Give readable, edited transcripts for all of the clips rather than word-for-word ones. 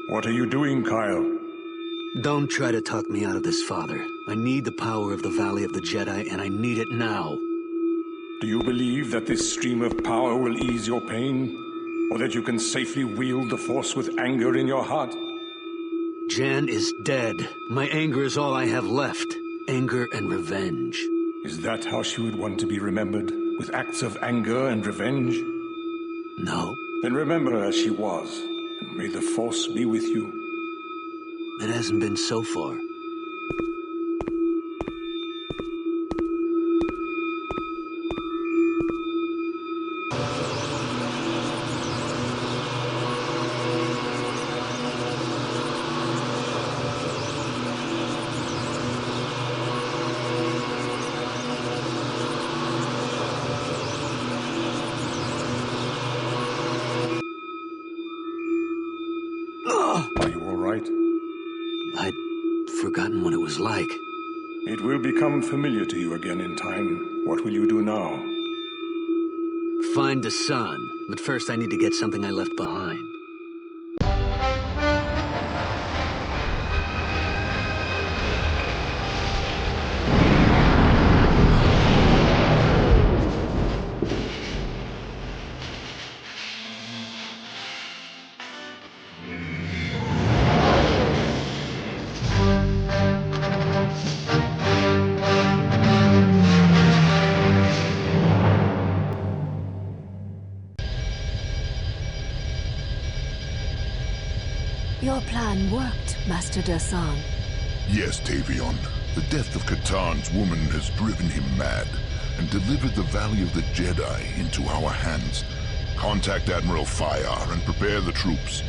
What are you doing, Kyle? Don't try to talk me out of this, Father. I need the power of the Valley of the Jedi, and I need it now. Do you believe that this stream of power will ease your pain? Or that you can safely wield the Force with anger in your heart? Jan is dead. My anger is all I have left. Anger and revenge. Is that how she would want to be remembered? With acts of anger and revenge? No. Then remember her as she was, and may the Force be with you. It hasn't been so far. Are you all right? I'd forgotten what it was like. It will become familiar to you again in time. What will you do now? Find the sun. But first I need to get something I left behind. Your plan worked, Master Dasan. Yes, Tavion. The death of Katarn's woman has driven him mad and delivered the Valley of the Jedi into our hands. Contact Admiral Fayar and prepare the troops.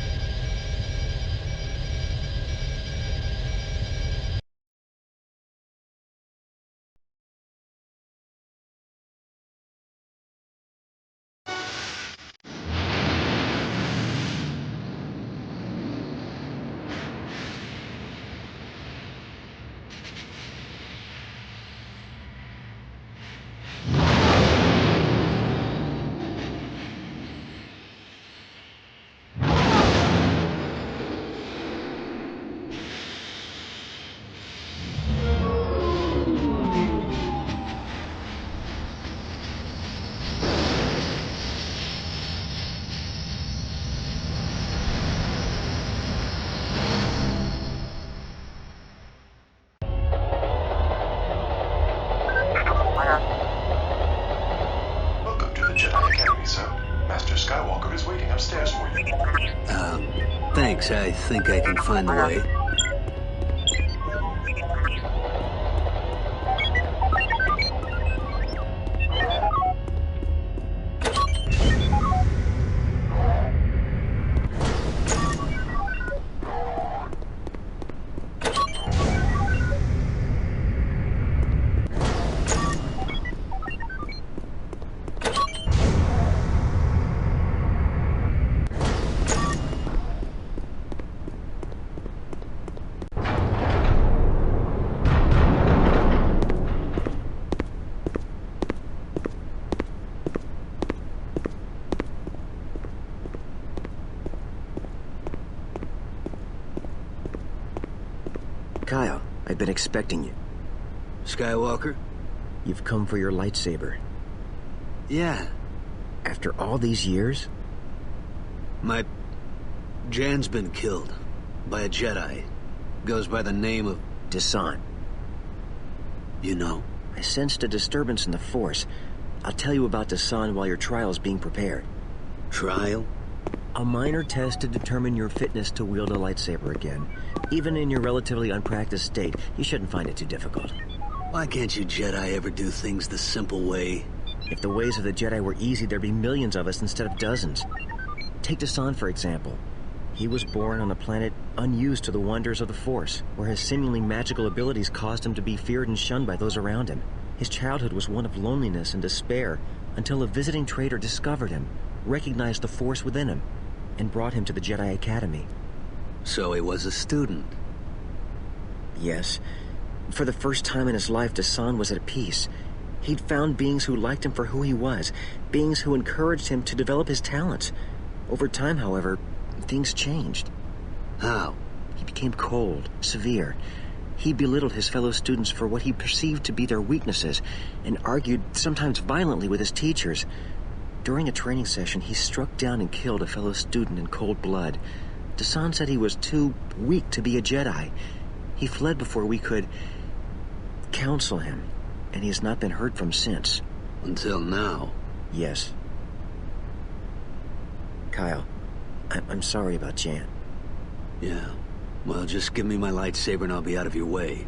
Welcome to the Jedi Academy, sir. Master Skywalker is waiting upstairs for you. Thanks. I think I can find the way. Kyle, I've been expecting you. Skywalker? You've come for your lightsaber. Yeah. After all these years? Jan's been killed. By a Jedi. Goes by the name of... Dasan. You know? I sensed a disturbance in the Force. I'll tell you about Dasan while your trial is being prepared. Trial? A minor test to determine your fitness to wield a lightsaber again. Even in your relatively unpracticed state, you shouldn't find it too difficult. Why can't you Jedi ever do things the simple way? If the ways of the Jedi were easy, there'd be millions of us instead of dozens. Take Dasan, for example. He was born on a planet unused to the wonders of the Force, where his seemingly magical abilities caused him to be feared and shunned by those around him. His childhood was one of loneliness and despair, until a visiting trader discovered him, recognized the Force within him, and brought him to the Jedi Academy. So he was a student? Yes. For the first time in his life, Dasan was at peace. He'd found beings who liked him for who he was, beings who encouraged him to develop his talents. Over time, however, things changed. How? He became cold, severe. He belittled his fellow students for what he perceived to be their weaknesses, and argued, sometimes violently, with his teachers. During a training session, he struck down and killed a fellow student in cold blood. Dasan said he was too weak to be a Jedi. He fled before we could counsel him, and he has not been heard from since. Until now? Yes. Kyle, I'm sorry about Jan. Yeah. Well, just give me my lightsaber and I'll be out of your way.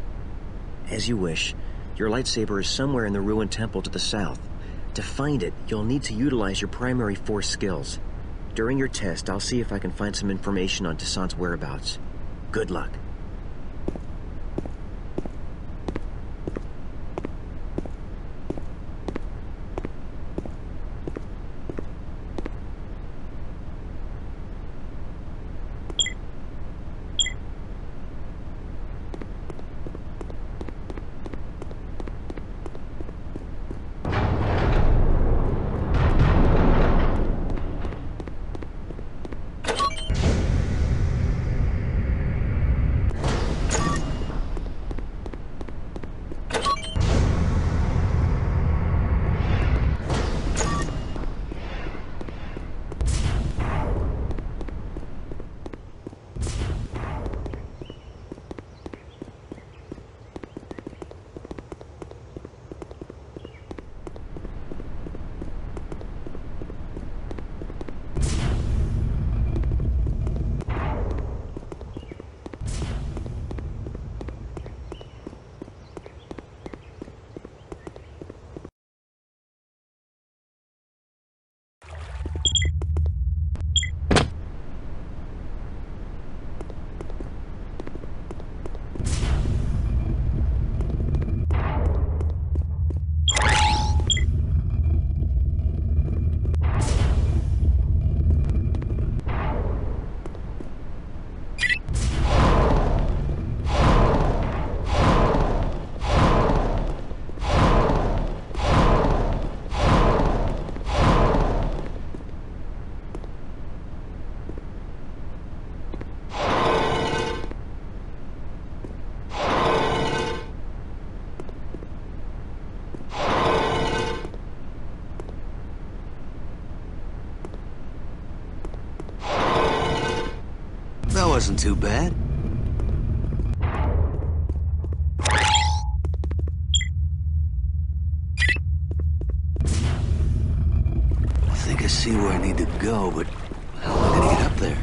As you wish. Your lightsaber is somewhere in the ruined temple to the south. To find it, you'll need to utilize your primary Force skills. During your test, I'll see if I can find some information on Dasan's whereabouts. Good luck. Wasn't too bad. I think I see where I need to go, but how am I gonna get up there?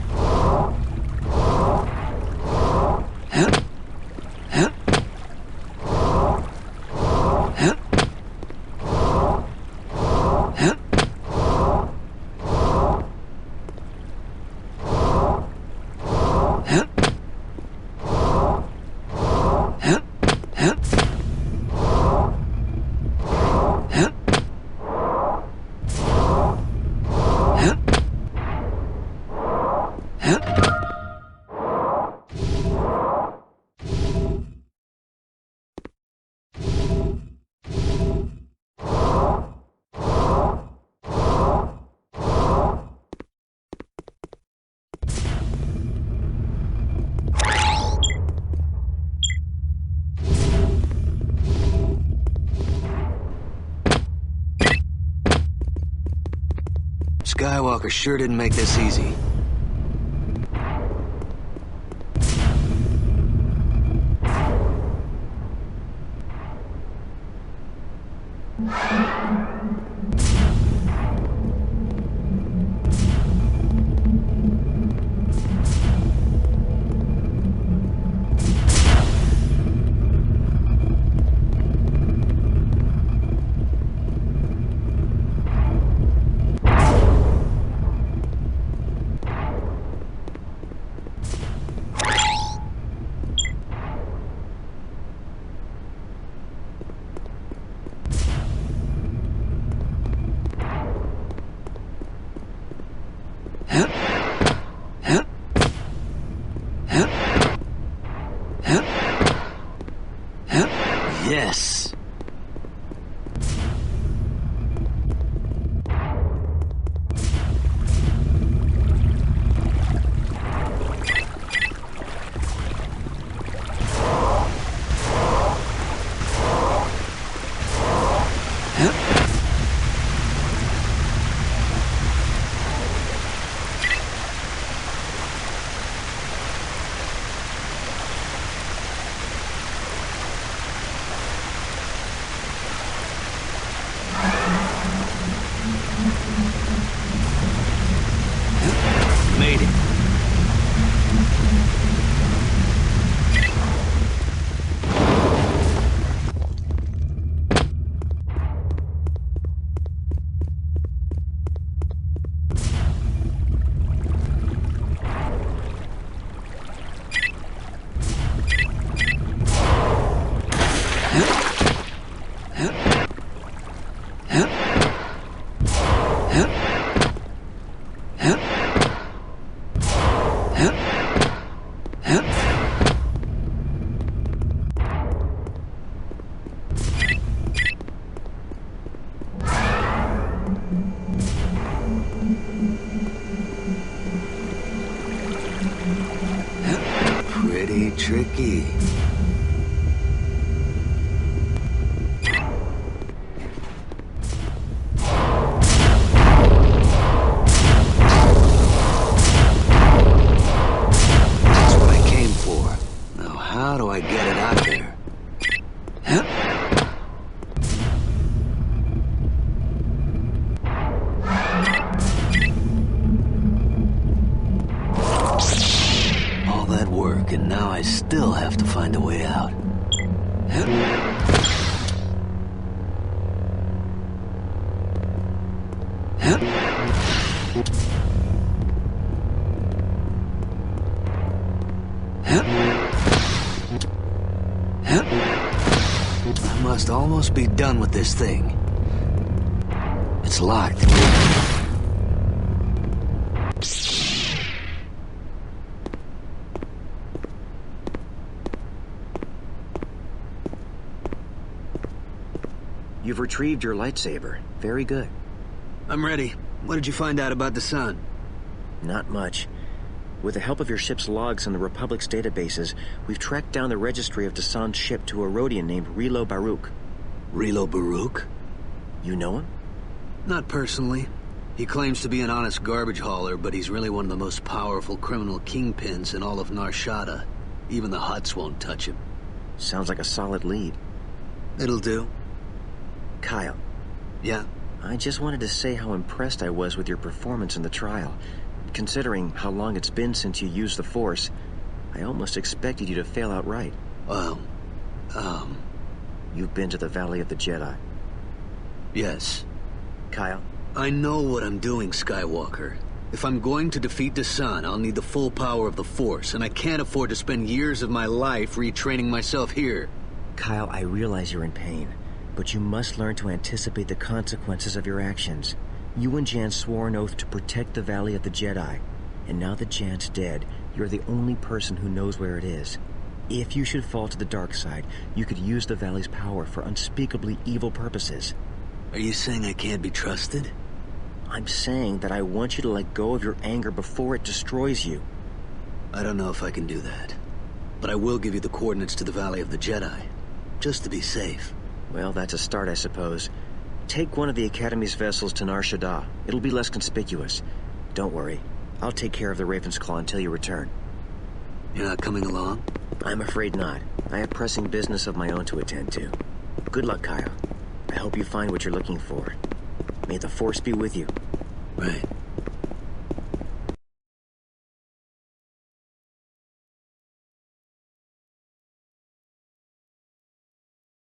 Skywalker sure didn't make this easy. made it. Pretty tricky. That's what I came for. Now how do I get it out of there? All that work, and now I still have to find a way out. I must almost be done with this thing. It's locked. You've retrieved your lightsaber. Very good. I'm ready. What did you find out about the sun? Not much. With the help of your ship's logs and the Republic's databases, we've tracked down the registry of Dassan's ship to a Rhodian named Rilo Baruch. Rilo Baruch? You know him? Not personally. He claims to be an honest garbage hauler, but he's really one of the most powerful criminal kingpins in all of Nar Shaddaa. Even the Hutts won't touch him. Sounds like a solid lead. It'll do. Kyle. Yeah? I just wanted to say how impressed I was with your performance in the trial. Considering how long it's been since you used the Force, I almost expected you to fail outright. You've been to the Valley of the Jedi. Yes. Kyle? I know what I'm doing, Skywalker. If I'm going to defeat Dassan, I'll need the full power of the Force, and I can't afford to spend years of my life retraining myself here. Kyle, I realize you're in pain, but you must learn to anticipate the consequences of your actions. You and Jan swore an oath to protect the Valley of the Jedi, and now that Jan's dead, you're the only person who knows where it is. If you should fall to the dark side, you could use the Valley's power for unspeakably evil purposes. Are you saying I can't be trusted? I'm saying that I want you to let go of your anger before it destroys you. I don't know if I can do that, but I will give you the coordinates to the Valley of the Jedi, just to be safe. Well, that's a start, I suppose. Take one of the Academy's vessels to Nar Shaddaa. It'll be less conspicuous. Don't worry. I'll take care of the Raven's Claw until you return. You're not coming along? I'm afraid not. I have pressing business of my own to attend to. Good luck, Kyle. I hope you find what you're looking for. May the Force be with you. Right.